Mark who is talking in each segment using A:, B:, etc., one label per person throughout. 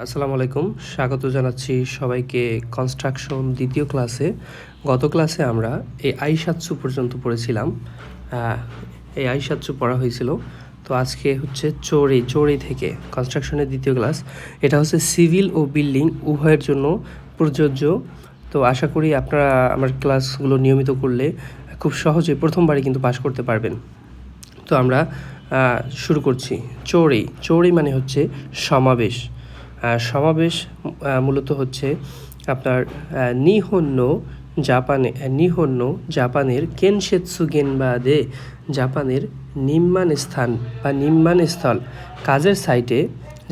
A: আসসালামু আলাইকুম, স্বাগত জানাচ্ছি সবাইকে কনস্ট্রাকশন দ্বিতীয় ক্লাসে। গত ক্লাসে আমরা এই আইসাৎসু পর্যন্ত পড়েছিলাম। এই আইসাৎসু পড়া হয়েছিল। তো আজকে হচ্ছে চৌড়ি থেকে কনস্ট্রাকশনের দ্বিতীয় ক্লাস। এটা হচ্ছে সিভিল ও বিল্ডিং উভয়ের জন্য প্রযোজ্য। তো আশা করি আপনারা আমার ক্লাসগুলো নিয়মিত করলে খুব সহজে প্রথমবারই কিন্তু পাশ করতে পারবেন। তো আমরা শুরু করছি। চৌড়ি মানে হচ্ছে সমাবেশ। সমাবেশ মূলত হচ্ছে আপনার জাপানের কেনশেৎসু গেনবাদে জাপানের নির্মাণ স্থান বা নির্মাণ স্থল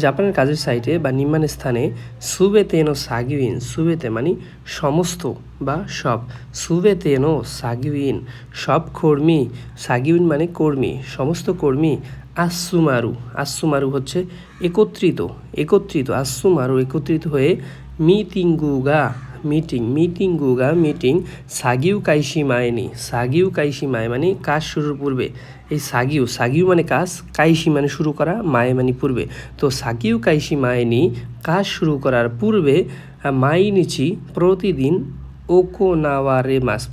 A: জাপানের কাজের সাইটে বা নির্মাণ স্থানে সুবেতে মানে সমস্ত বা সব, সব কর্মী, সাগিউইন মানে কর্মী, সমস্ত কর্মী আসুমারু হচ্ছে একত্রিত আসুমারু একত্রিত হয়ে মিটিং সাগিউ কাইশিমায় মানে কাজ শুরুর পূর্বে। এই সাগিউ মানে কাজ, কাইশি মানে শুরু করা, মায়ে মানে পূর্বে। তো সাগিউ কাইশিমায়নি কাজ শুরু করার পূর্বে মাইনিচি প্রতিদিন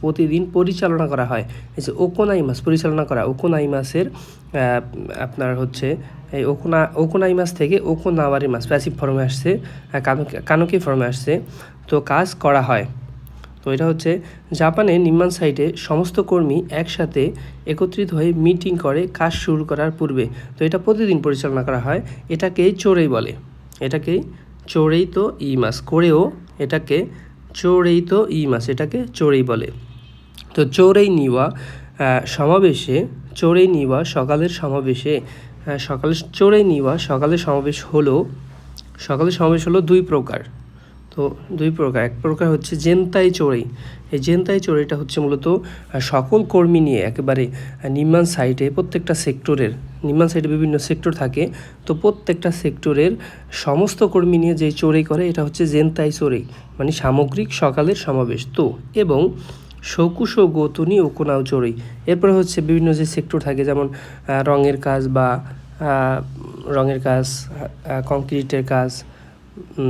A: প্রতিদিন পরিচালনা করা হয়। এই যে পরিচালনা করা, ওকোনাইমাসের আপনার হচ্ছে এই ওকোনাইমাস থেকে ওকোনাওয়ারিমাস প্যাসিভ ফর্মে আসছে, কানোকি ফর্মে আসছে। তো কাজ করা হয়। তো এটা হচ্ছে জাপানের নির্মাণ সাইটে সমস্ত কর্মী একসাথে একত্রিত হয়ে মিটিং করে কাজ শুরু করার পূর্বে। তো এটা প্রতিদিন পরিচালনা করা হয়। এটাকেই চোরেই বলে। এটাকে চোরেই বলে। তো চোরেই নিওয়া সকালের সমাবেশ হলো দুই প্রকার। এক প্রকার হচ্ছে জেনতাই চোরেই। এই জেনতাই চোরেইটা হচ্ছে মূলত সকল কর্মী নিয়ে একেবারে নির্মাণ সাইটে নির্মাণ সাইটে বিভিন্ন সেক্টর থাকে। তো প্রত্যেকটা সেক্টরের সমস্ত কর্মী নিয়ে যে চোরেই করে এটা হচ্ছে জেনতাই চোরেই, মানে সামগ্রিক সকালের সমাবেশ। তো এবং শৌকুশো গোতনি ওকোনাও চোরেই। এরপরে হচ্ছে বিভিন্ন যে সেক্টর থাকে, যেমন রঙের কাজ, কংক্রিটের কাজ,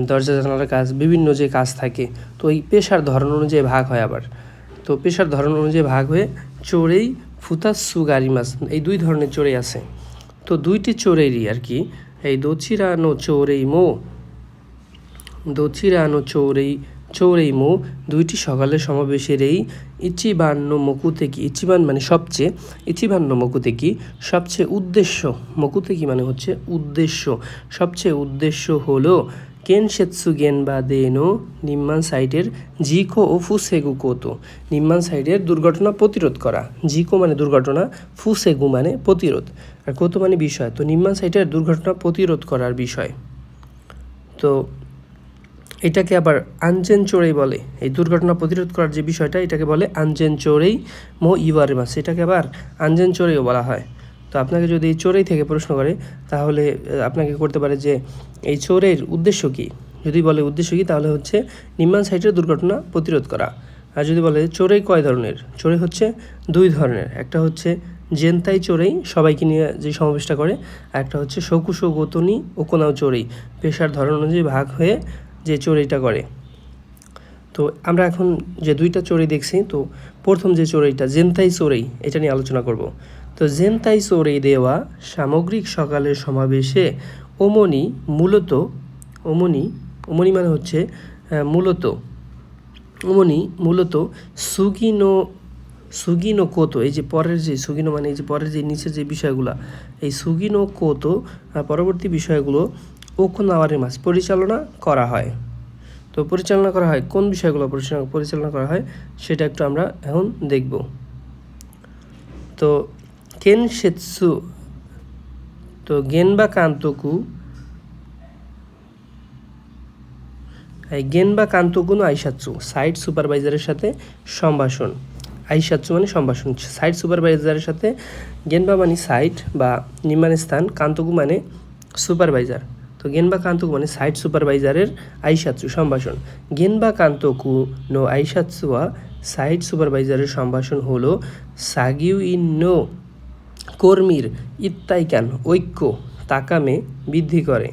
A: দরজা জানালার কাজ, বিভিন্ন যে কাজ থাকে। তো এই পেশার ধরন অনুযায়ী ভাগ হয় আবার। তো পেশার ধরন অনুযায়ী ভাগ হয়ে চোরেই ফুতাসু গারিমাস, এই দুই ধরনের চোরেই আছে। তো দুইটি চোরেরই আর কি, এই দোচিরানো চৌরেই মো দুইটি সকালের সমাবেশের এই ইচিবান্ন মানে সবচেয়ে মকুতেকি মানে হচ্ছে উদ্দেশ্য, সবচেয়ে উদ্দেশ্য হলো কেনশেৎসু গেনবাদেনো নির্মাণ সাইটের জিকো ও ফুসেগু কোতো, নির্মাণ সাইটের দুর্ঘটনা প্রতিরোধ করা। জিকো মানে দুর্ঘটনা, ফুসেগু মানে প্রতিরোধ, আর কোতো মানে বিষয়। তো নির্মাণ সাইটের দুর্ঘটনা প্রতিরোধ করার বিষয়। তো এটাকে আবার আনজেন চোরেই বলে। এই দুর্ঘটনা প্রতিরোধ করার যে বিষয়টা, এটাকে বলে আনজেন চোরেই মো ইওয়ারিমাস, এটাকে আবার আনজেন চোরেইও বলা হয়। তো আপনাকে যদি এই চোরেই থেকে প্রশ্ন করে, তাহলে আপনাকে করতে পারে যে এই চোরের উদ্দেশ্য কী। যদি বলে উদ্দেশ্য কী, তাহলে হচ্ছে নির্মাণ সাইটের দুর্ঘটনা প্রতিরোধ করা। আর যদি বলে চোরেই কয় ধরনের, চোরেই হচ্ছে দুই ধরনের। একটা হচ্ছে জেনতাই চোরেই, সবাইকে নিয়ে যে সমাবেশটা করে, আর একটা হচ্ছে শৌকুশো গোতনি ওকোনাও চোরেই, পেশার ধরন অনুযায়ী ভাগ হয়ে যে চোরেইটা করে। তো আমরা এখন যে দুইটা চোরেই দেখছি, তো প্রথম যে চোরেইটা জেনতাই চোরেই, এটা নিয়ে আলোচনা করব। তো জেনতাই চোরেই দেওয়া সামগ্রিক সকালের সমাবেশে ওমনি মানে হচ্ছে মূলত সুগিনো কোতো, এই যে পরের যে সুগিনো মানে এই যে পরের যে নিচের যে বিষয়গুলো, এই সুগিনো কোতো পরবর্তী বিষয়গুলো ওকোনাওয়ারিমাস পরিচালনা করা হয়। তো পরিচালনা করা হয় কোন বিষয়গুলো পরিচালনা করা হয় সেটা একটু আমরা এখন দেখব। তো কেনশেৎসু, তো গেনবা কান্তোকুনো আইসাৎসু, সাইট সুপারভাইজারের সাথে সম্ভাষণ। আইসাৎসু মানে সম্ভাষণ, সাইট সুপারভাইজারের সাথে। গেনবা মানে সাইট বা নির্মাণ স্থান, কান্তোকু মানে সুপারভাইজার। তো গেনবা কান্তোকু মানে সাইট সুপারভাইজারের আইসাৎসু সম্ভাষণ। গেনবা কান্তোকু নো আইসাৎসুয়া, সাইট সুপারভাইজারের সম্ভাষণ হলো সাগিউইন নো কর্মীর ইত্তাইকান ঐক্য তাকামে বৃদ্ধি করে।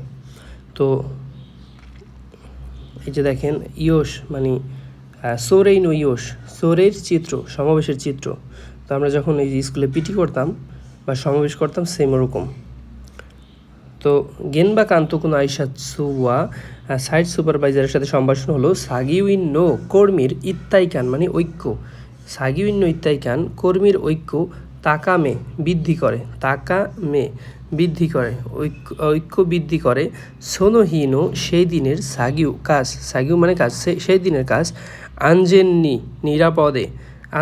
A: তো এই যে দেখেন ইয়োশ মানে সোরেই নো ইয়োশ, সোরের চিত্র, সমাবেশের চিত্র। তো আমরা যখন এই যে স্কুলে পিটি করতাম বা সমাবেশ করতাম সেম ওরকম। তো গেনবা কান্তকুন আইসাৎসুয়া সাইট সুপারভাইজারের সাথে সম্ভাষণ হলো সাগিউইন্ন কর্মীর ইত্তাইকান মানে ঐক্য, সাগিউইন্ন ইত্তাইকান কর্মীর ঐক্য তাকামে বৃদ্ধি করে, তাকামে বৃদ্ধি করে, ঐক্য বৃদ্ধি করে। সোনোহিনো সেই দিনের সাগিউ কাজ, সাগিউ মানে কাজ, সেই দিনের কাজ আনজেননি নিরাপদে,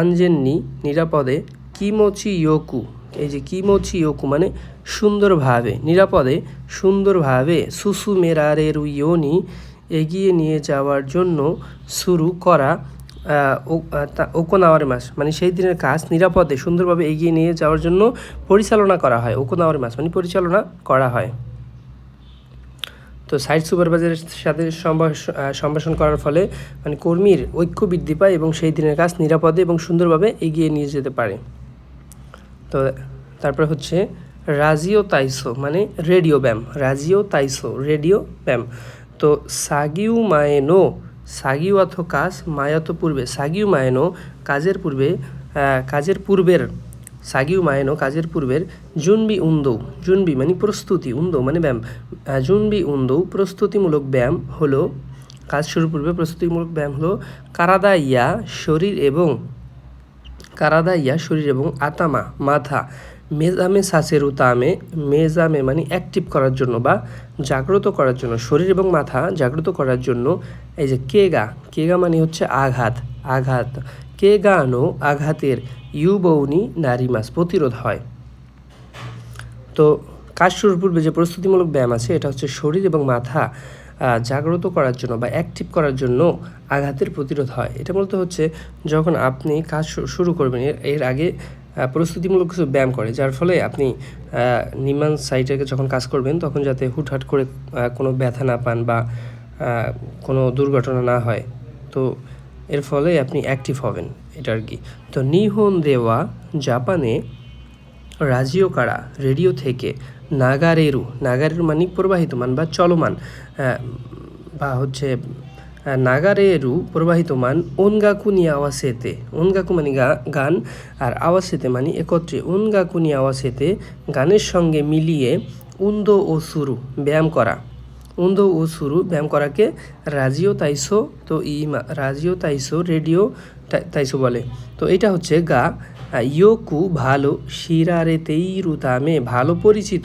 A: আনজেননি নিরাপদে কিমোচি ইয়োকু, এই যে কিমোচি ইয়োকু মানে সুন্দরভাবে, নিরাপদে সুন্দরভাবে সুসু মেরারের ইয়োনি এগিয়ে নিয়ে যাওয়ার জন্য শুরু করা ওকোনাওয়ারে মাস মানে সেই দিনের কাজ নিরাপদে সুন্দরভাবে এগিয়ে নিয়ে যাওয়ার জন্য পরিচালনা করা হয়, ওকোনাওয়ারে মাস মানে পরিচালনা করা হয়। তো সাইট সুপারভাইজারের সাথে সম্ভাষণ করার ফলে মানে কর্মীর ঐক্য বৃদ্ধি পায় এবং সেই দিনের কাজ নিরাপদে এবং সুন্দরভাবে এগিয়ে নিয়ে যেতে পারে। তো তারপরে হচ্ছে রাজিও তাইসো মানে রেডিও ব্যায়াম, রাজিও তাইসো রেডিও ব্যায়াম। তো সাগিউ মায়েনো, সাগিউ অর্থ কাজ, মায়াতো পূর্বে, সাগিউ মায়েনো কাজের পূর্বে, কাজের পূর্বের, সাগিউ মায়েনো কাজের পূর্বের জুনবি উন্দৌ, জুনবি মানে প্রস্তুতি, উন্দৌ মানে ব্যায়াম, জুনবি উন্দৌ প্রস্তুতিমূলক ব্যায়াম হলো, কাজ শুরুর পূর্বে প্রস্তুতিমূলক ব্যায়াম হলো কারাদা ইয়া শরীর এবং, কারাদা ইয়া শরীর এবং আতামা মাথা, মেজামে সাসেরু তামে, মেজামে মানে অ্যাক্টিভ করার জন্য বা জাগ্রত করার জন্য, শরীর এবং মাথা জাগ্রত করার জন্য। এই যে কেগা, কেগা মানে হচ্ছে আঘাত, আঘাত, কেগানো আঘাতের ইউবৌনি নারিমাস প্রতিরোধ হয়। তো কাজ শুরুর পূর্বে যে প্রস্তুতিমূলক ব্যায়াম আছে এটা হচ্ছে শরীর এবং মাথা জাগ্রত করার জন্য বা অ্যাক্টিভ করার জন্য আঘাতের প্রতিরোধ হয়। এটা মূলত হচ্ছে যখন আপনি কাজ শুরু করবেন এর আগে প্রস্তুতিমূলক কিছু ব্যায়াম করে, যার ফলে আপনি নির্মাণ সাইটে যখন কাজ করবেন তখন যাতে হুটহাট করে কোনো ব্যথা না পান বা কোনো দুর্ঘটনা না হয়, তো এর ফলে আপনি অ্যাক্টিভ হবেন, এটা আর কি। তো নিহন দেওয়া জাপানে রাজিও কারা রেডিও থেকে নাগারেরু, নাগারেরু মানে প্রবাহিতমান বা চলমান বা হচ্ছে নাগারেরু প্রবাহিতমান ওনগাকুনি আওয়াসেতে, ওনগাকু মানে গান আর আওয়াসেতে মানে একত্রে, ওনগাকুনি আওয়াসেতে গানের সঙ্গে মিলিয়ে উন্দো ও সুরু ব্যায়াম করা, উন্দো ও সুরু ব্যায়াম করাকে রাজিও তাইসো, তো রাজিও তাইসো রেডিও তাইসো বলে। তো এটা হচ্ছে গা ইয়োকু ভালো শিরারেতেই রুতামে ভালো পরিচিত,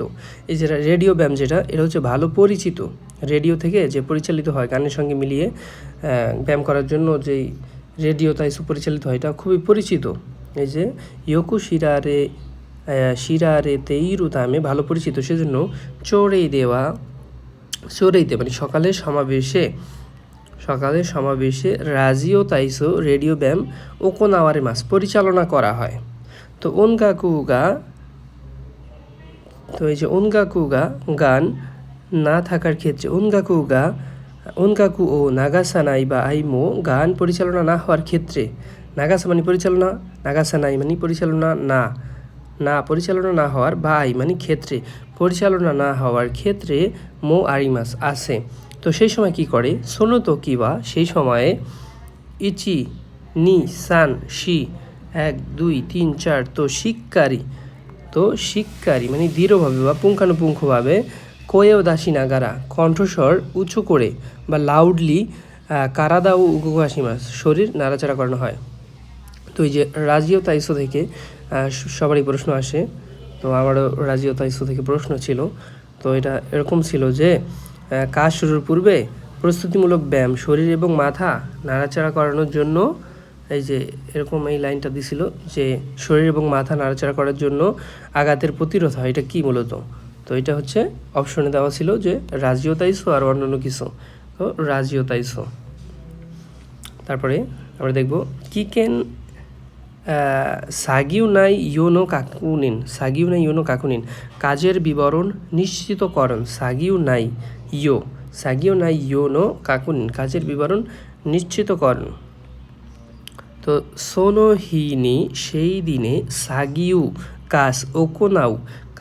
A: এই যে রেডিও ব্যায়াম যেটা এটা হচ্ছে ভালো পরিচিত, রেডিও থেকে যে পরিচালিত হয় গানের সঙ্গে মিলিয়ে ব্যায়াম করার জন্য যেই রেডিও তাইসো পরিচালিত হয় এটা খুবই পরিচিত। এই যে ইয়োকু শিরারেতেই রুতামে ভালো পরিচিত, সেজন্য চড়েই দেওয়া, চড়েইতে মানে সকালের সমাবেশে রাজিও তাইসো রেডিও ব্যায়াম ওকোনাওয়ারে মাস পরিচালনা করা হয়। তো ওনগাকুগা, তো এই যে ওনগাকুগা গান না থাকার ক্ষেত্রে, ওনগাকু ও নাগাসানাই বা আইমো গান পরিচালনা না হওয়ার ক্ষেত্রে, নাগাসা মানে পরিচালনা, নাগাসানাই মানে পরিচালনা না, না পরিচালনা না হওয়ার বা আই মানে ক্ষেত্রে, পরিচালনা না হওয়ার ক্ষেত্রে মো আরিমাস আছে। তো সেই সময় কি করে সোনোতো কিবা সেই সময়ে ইচি নি সান শি 1 2 3 4, তো শিক্ষারি মানে দৃঢ়ভাবে বা পুঙ্খানুপুঙ্খভাবে কোয়েও দাসি নাগারা কণ্ঠস্বর উঁচু করে বা লাউডলি কারাদা ও উগুগাসিমাস শরীর নাড়াচাড়া করানো হয়। তো এই যে রাজিও তাইসো থেকে সবারই প্রশ্ন আসে, তো আমারও রাজিও তাইসো থেকে প্রশ্ন ছিল। তো এটা এরকম ছিল যে কাজ শুরুর পূর্বে প্রস্তুতিমূলক ব্যায়াম শরীর এবং মাথা নাড়াচাড়া করানোর জন্য, এই যে এরকম এই লাইনটা দিছিল যে শরীর এবং মাথা নাড়াচাড়া করার জন্য আঘাতের প্রতিরোধ হয়, এটা কি মূলত? তো এটা হচ্ছে অপশনে দেওয়া ছিল যে রাজিও তাইসো আর অন্যান্য কিছু, তো রাজিও তাইসো। তারপরে আমরা দেখব কিকেন সাগিউ নাই ইয়োনো কাকুনিন কাজের বিবরণ নিশ্চিতকরণ, সাগিউ নাই ইয়োনো কাকুনিন কাজের বিবরণ নিশ্চিতকরণ। তো সোনোহিনি সেই দিনে সাগিউ কাজ ওকোনাউ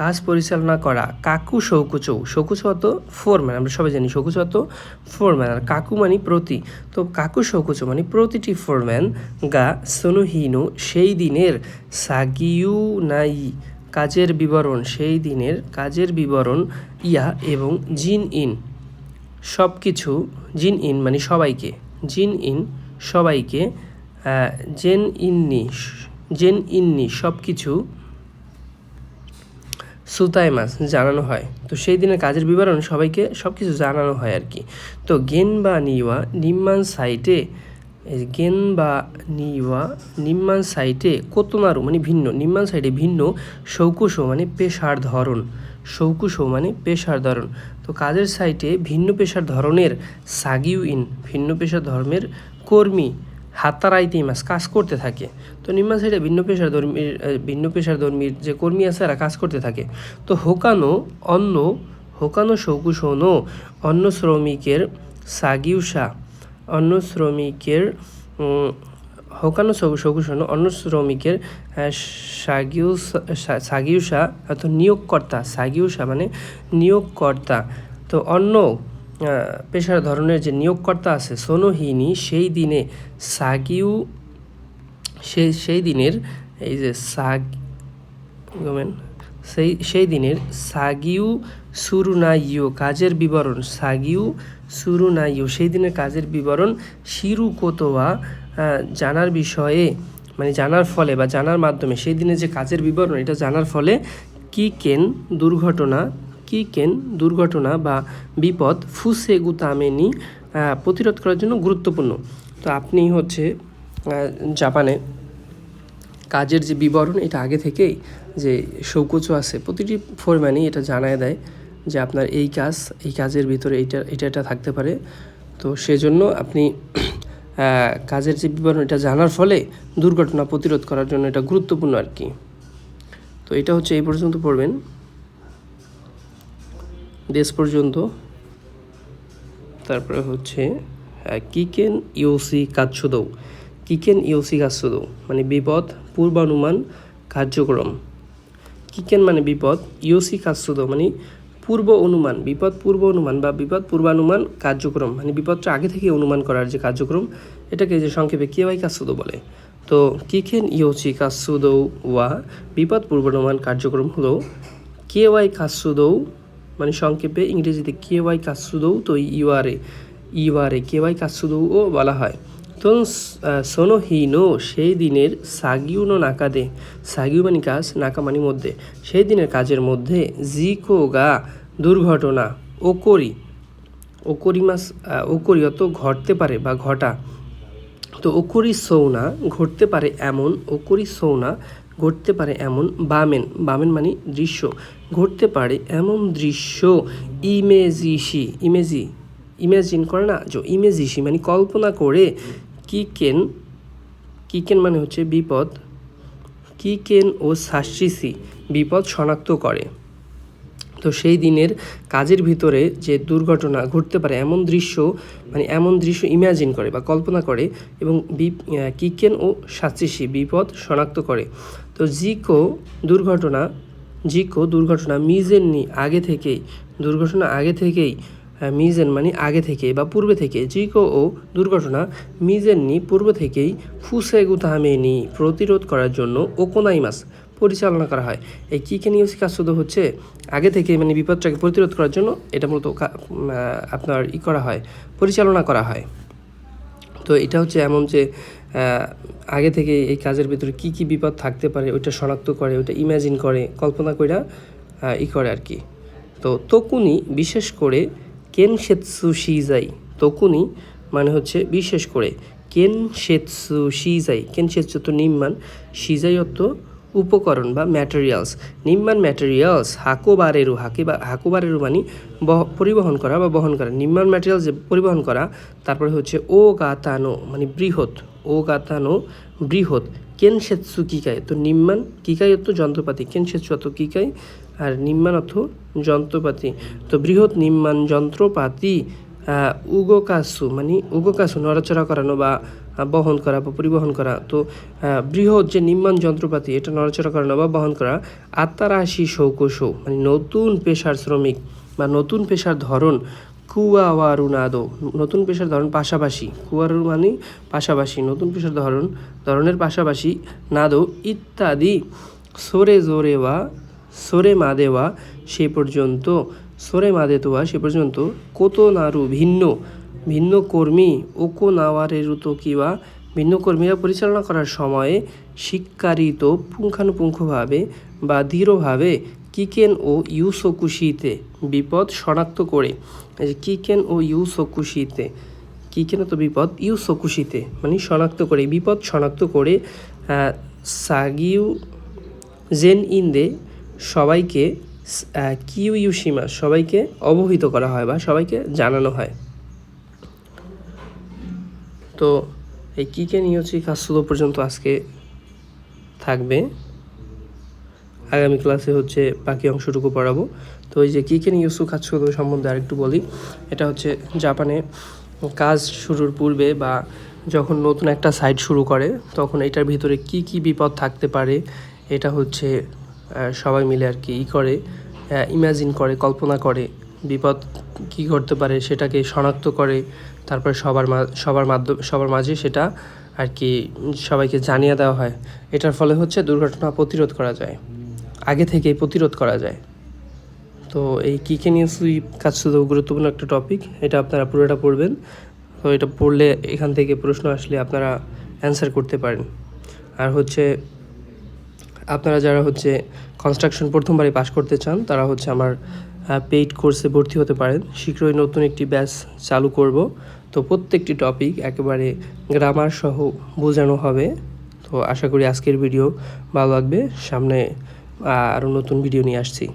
A: কাজ পরিচালনা করা। কাকু শৌকুচৌ, শৌকুচৌ অত ফোরম্যান, আমরা সবাই জানি শৌকুচৌ অত ফোরম্যান, আর কাকু মানে প্রতি, তো কাকু শৌকুচৌ মানে প্রতিটি ফোরম্যান গা সোনুহিনো সেই দিনের সাগিউ নাই কাজের বিবরণ, সেই দিনের কাজের বিবরণ ইয়া এবং জিন ইন সব কিছু, জিন ইন মানে সবাইকে, জিন ইন সবাইকে, জেন ইন্নি সব কিছু, সুতাইমাস জানানো হয়। তো সেই দিনের কাজের বিবরণ সবাইকে সব কিছু জানানো হয় আর কি। তো গেন বা নিওয়া নিম্মান সাইটে, গেন বা নিওয়া নিম্মান সাইটে কোতোনারু মানে ভিন্ন, নিম্মান সাইটে ভিন্ন, শৌকুশো মানে পেশার ধরন, শৌকুশো মানে পেশার ধরন। তো কাজের সাইটে ভিন্ন পেশার ধরনের সাগিউ ইন ভিন্ন পেশার ধর্মের কর্মী হাতারাইতেইমাস কাজ করতে থাকে। তো নিম্ন সাইডে ভিন্ন পেশার ধর্মীর যে কর্মী আছে এরা কাজ করতে থাকে। তো হোকানো শৌকুশোনো অন্য শ্রমিকের সাগিউসা, অন্য শ্রমিকের হোকানো শৌকুশোনো অন্য শ্রমিকের সাগিউসা অর্থাৎ নিয়োগকর্তা, সাগিউসা মানে নিয়োগকর্তা। তো অন্য পেশার ধরনের যে নিয়োগকর্তা আছে সোনোহিনি সেই দিনে সাগিউ, সেই দিনের এই যে সেই দিনের সাগিউ সুরুনাইও কাজের বিবরণ, সাগিউ সুরুনাইও সেই দিনের কাজের বিবরণ শিরু কোতোয়া জানার বিষয়ে মানে জানার ফলে বা জানার মাধ্যমে, সেই দিনের যে কাজের বিবরণ এটা জানার ফলে কিকেন দুর্ঘটনা বা বিপদ ফুসেগুতামেনি প্রতিরোধ করার জন্য গুরুত্বপূর্ণ। তো আপনি হচ্ছে জাপানে কাজের যে বিবরণ এটা আগে থেকেই যে শৌকুচো আছে প্রতিটি ফোরম্যানই এটা জানায় দেয় যে আপনার এই কাজের ভিতরে এটা থাকতে পারে। তো সেজন্য আপনি কাজের যে বিবরণ এটা জানার ফলে দুর্ঘটনা প্রতিরোধ করার জন্য এটা গুরুত্বপূর্ণ আর কি। তো এটা হচ্ছে এই পর্যন্ত পড়বেন, দেশ পর্যন্ত। তারপরে হচ্ছে কিকেন ইউসি কাৎসুদৌ, কিকেন ইউসি কাৎসুদৌ মানে বিপদ পূর্বানুমান কার্যক্রম। কিকেন মানে বিপদ, ইউসি কাৎসুদৌ মানে পূর্ব অনুমান, বিপদ পূর্ব অনুমান বা বিপদ পূর্বানুমান কার্যক্রম মানে বিপদটা আগে থেকে অনুমান করার যে কার্যক্রম, এটাকে যে সংক্ষেপে কেওয়াই কাৎসুদৌ বলে। তো কিকেন ইউসি কাৎসুদৌ ওয়া বিপদ পূর্বানুমান কার্যক্রম হলো কেওয়াই কাৎসুদৌ মানে সংক্ষেপে ইংরেজিতে কেওয়াই কাৎসুদৌ, তো ইউআরে কেওয়াই কাৎসুদৌও বলা হয়। তো সোনোহিনো সেই দিনের সাগিউ নো নাকাদে, সাগিউ মানে কাজ, নাকা মানে মধ্যে, সেই দিনের কাজের মধ্যে জিকো গা দুর্ঘটনা ওকরি অত ঘটতে পারে বা ঘটা। তো ওকরি সৌনা ঘটতে পারে এমন, ওকরি সৌনা ঘটতে পারে এমন, বামেন মানে দৃশ্য, ঘটতে পারে এমন দৃশ্য ইমেজিন করে না, যে ইমেজিসি মানে কল্পনা করে, কিকেন মানে হচ্ছে বিপদ, কিকেন ও সাশিসি বিপদ শনাক্ত করে। তো সেই দিনের কাজের ভিতরে যে দুর্ঘটনা ঘটতে পারে এমন দৃশ্য মানে এমন দৃশ্য ইমাজিন করে বা কল্পনা করে, এবং কিকেন ও সাশিসি বিপদ শনাক্ত করে। তো জিকো দুর্ঘটনা মিজেননি আগে থেকেই, দুর্ঘটনা আগে থেকেই, মিজেন মানে আগে থেকে বা পূর্বে থেকে, জিকো ও দুর্ঘটনা মিজেননি পূর্ব থেকেই, ফুসেগুতামেনি প্রতিরোধ করার জন্য, ওকোনাইমাস পরিচালনা করা হয়। এই কিকেন ইউসি কাৎসুদৌ হচ্ছে আগে থেকে মানে বিপদটাকে প্রতিরোধ করার জন্য এটা মূলত আপনার করা হয়, পরিচালনা করা হয়। তো এটা হচ্ছে এমন যে আগে থেকে এই কাজের ভিতরে কী কী বিপদ থাকতে পারে ওইটা শনাক্ত করে, ওইটা ইমাজিন করে, কল্পনা করে করে আর কি। তো তকুনি বিশেষ করে কেনশেৎসু শিজাই, তকুনি মানে হচ্ছে বিশেষ করে, কেনশেৎসু শিজাই, কেনশেৎসু তো নিম্মান, শিজাই অর্থ উপকরণ বা ম্যাটেরিয়ালস, নিম্মান ম্যাটেরিয়ালস হাকোবারেরু মানে পরিবহন করা বা বহন করা, নিম্মান ম্যাটেরিয়ালস যে পরিবহন করা। তারপরে হচ্ছে ও গাতানো মানে বৃহৎ, কেনশেৎসু কিকাই, তো নিম্মান কিকাই অর্থ যন্ত্রপাতি, কেনশেৎসু অর্থ কিকাই আর নিম্মান অর্থ যন্ত্রপাতি। তো বৃহৎ নিম্মান যন্ত্রপাতি উগোকাসু নড়াচড়া করানো বা বহন করা বা পরিবহন করা। তো বৃহৎ যে নির্মাণ যন্ত্রপাতি এটা নড়াচড়া করানো বা বহন করা। আত্মারাশি শৌকশো মানে নতুন পেশার শ্রমিক বা নতুন পেশার ধরন। কুয়াওয়ারুনাদো নতুন পেশার ধরন পাশাপাশি, কুয়ারু মানে পাশাপাশি, নতুন পেশার ধরনের পাশাপাশি। নাদো ইত্যাদি। সোরে জোরেওয়া সোরে মাদেওয়া সে পর্যন্ত, সোরে মাদেতোয়া সে পর্যন্ত। কোতো নারু ভিন্ন কর্মী, ওকো নাওয়ারেরুতো কিওয়া ভিন্ন কর্মীরা পরিচালনা করার সময়ে শিক্ষারিত পুঙ্খানুপুঙ্খভাবে বা দৃঢ়ভাবে কিকেন ও ইউসোকুশিতে বিপদ শনাক্ত করে। এই যে কিকেন ও ইউসোকুশিতে, কিকেন তো বিপদ, ইউসোকুশিতে মানে শনাক্ত করে, বিপদ শনাক্ত করে। সাগিউ জেন ইন্দে সবাইকে, কিউইউশিমা সবাইকে অবহিত করা হয় বা সবাইকে জানানো হয়। তো এই কিকেন ইউচি কাজসুদো পর্যন্ত আজকে থাকবে। আগামী ক্লাসে হচ্ছে বাকি অংশটুকু পড়াবো। তো এই যে কিকেন ইউসু কাজসুদো সম্বন্ধে আরেকটু বলি। এটা হচ্ছে জাপানে কাজ শুরুর পূর্বে বা যখন নতুন একটা সাইট শুরু করে তখন এটার ভিতরে কি কি বিপদ থাকতে পারে এটা হচ্ছে সবাই মিলে আর কি করে, ইমাজিন করে, কল্পনা করে বিপদ কী ঘটতে পারে সেটাকে শনাক্ত করে। তারপরে সবার মাঝে সেটা আর কি সবাইকে জানিয়ে দেওয়া হয়। এটার ফলে হচ্ছে দুর্ঘটনা প্রতিরোধ করা যায়, আগে থেকেই প্রতিরোধ করা যায়। তো এই কিকেন ইউসুই কাজসুদো গুরুত্বপূর্ণ একটা টপিক, এটা আপনারা পুরোটা পড়বেন। তো এটা পড়লে এখান থেকে প্রশ্ন আসলে আপনারা অ্যান্সার করতে পারেন। আর হচ্ছে আপনারা যারা হচ্ছে কনস্ট্রাকশন প্রথমবারই পাশ করতে চান তারা হচ্ছে আমার পেইড কোর্সে ভর্তি হতে পারেন। শীঘ্রই নতুন একটি ব্যাচ চালু করব। তো প্রত্যেকটি টপিক একেবারে গ্রামার সহ বোঝানো হবে। তো আশা করি আজকের ভিডিও ভালো লাগবে। সামনে আরও নতুন ভিডিও নিয়ে আসছি।